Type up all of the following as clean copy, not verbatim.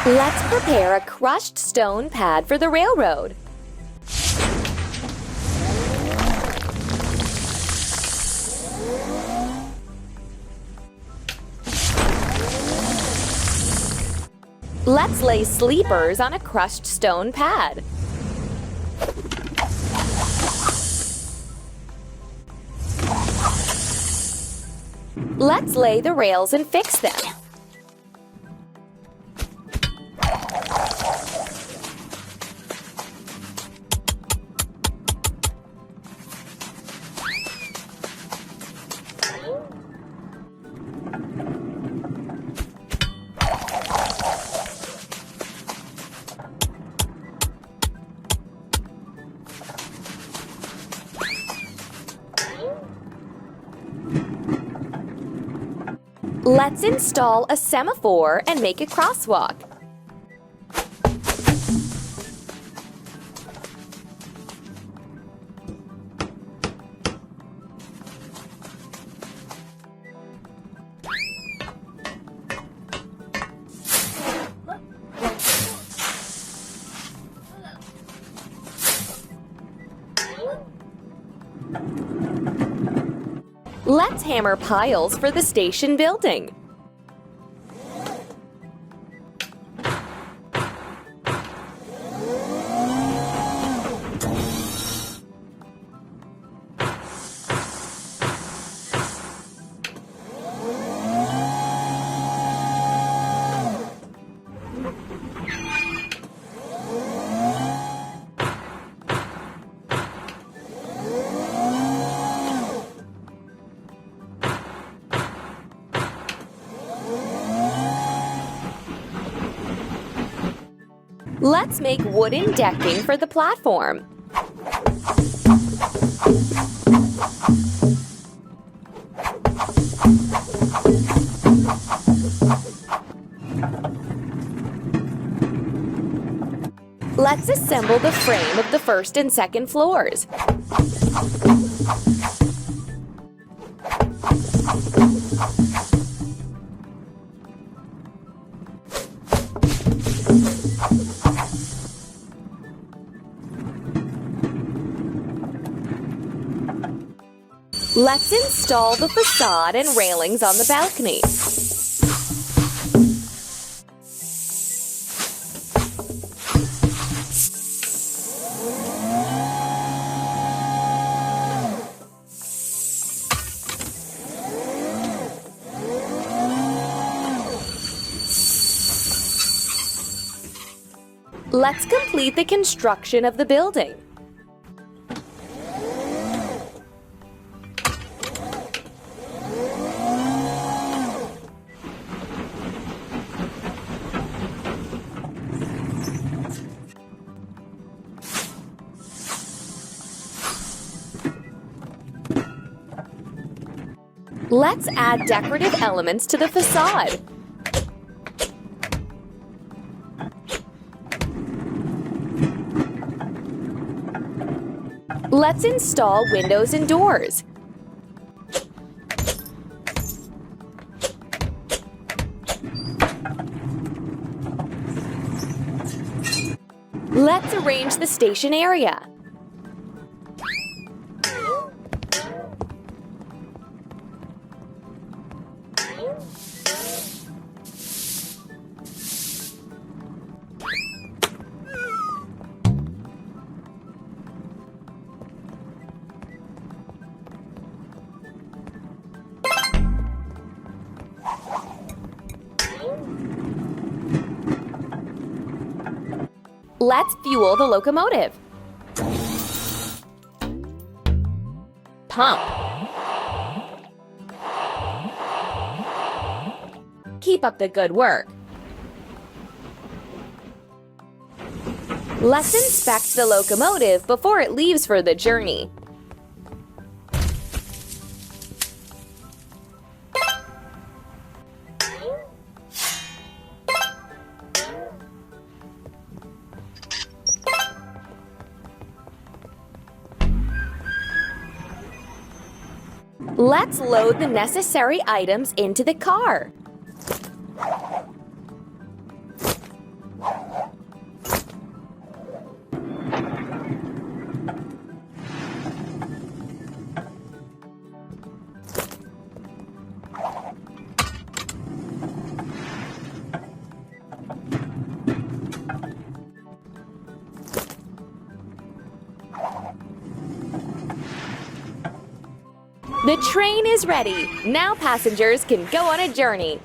Let's prepare a crushed stone pad for the railroad. Let's lay sleepers on a crushed stone pad. Let's lay the rails and fix them. Let's install a semaphore and make a crosswalk. Let's hammer piles for the station building. Let's make wooden decking for the platform. Let's assemble the frame of the first and second floors. Let's install the facade and railings on the balcony. Let's complete the construction of the building. Let's add decorative elements to the facade. Let's install windows and doors. Let's arrange the station area. Let's fuel the locomotive. Pump. Keep up the good work. Let's inspect the locomotive before it leaves for the journey. Let's load the necessary items into the car. The train is ready. Now passengers can go on a journey.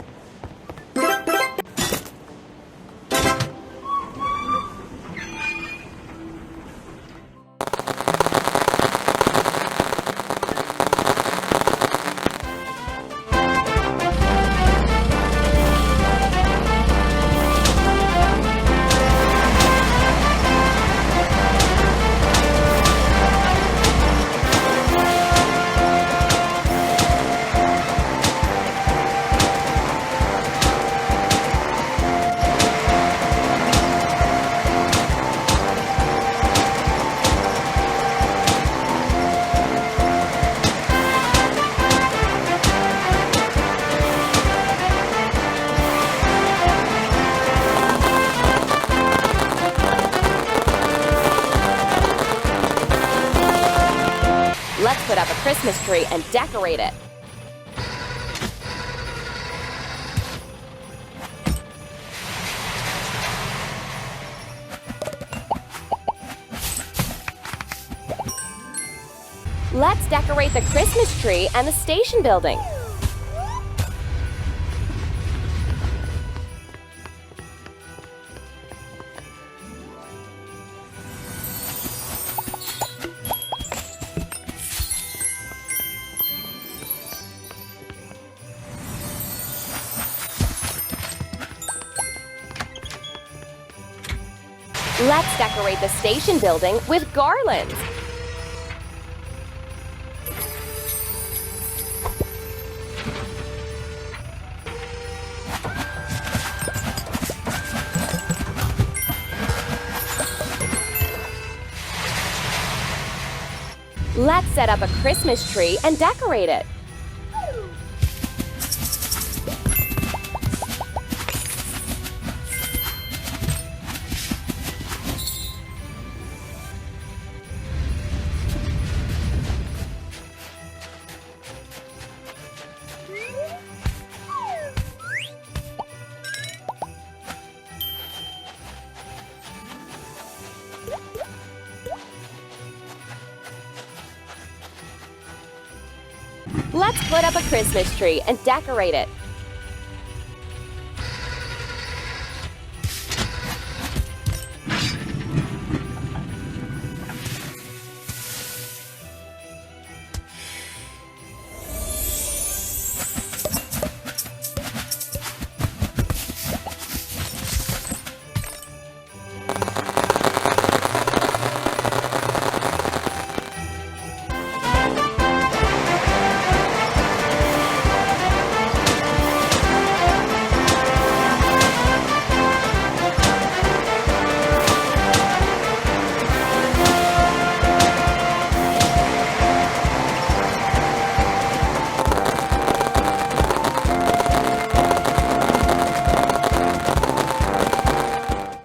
Let's put up a Christmas tree and decorate it. Let's decorate the Christmas tree and the station building. Let's decorate the station building with garlands. Let's set up a Christmas tree and decorate it. Let's put up a Christmas tree and decorate it.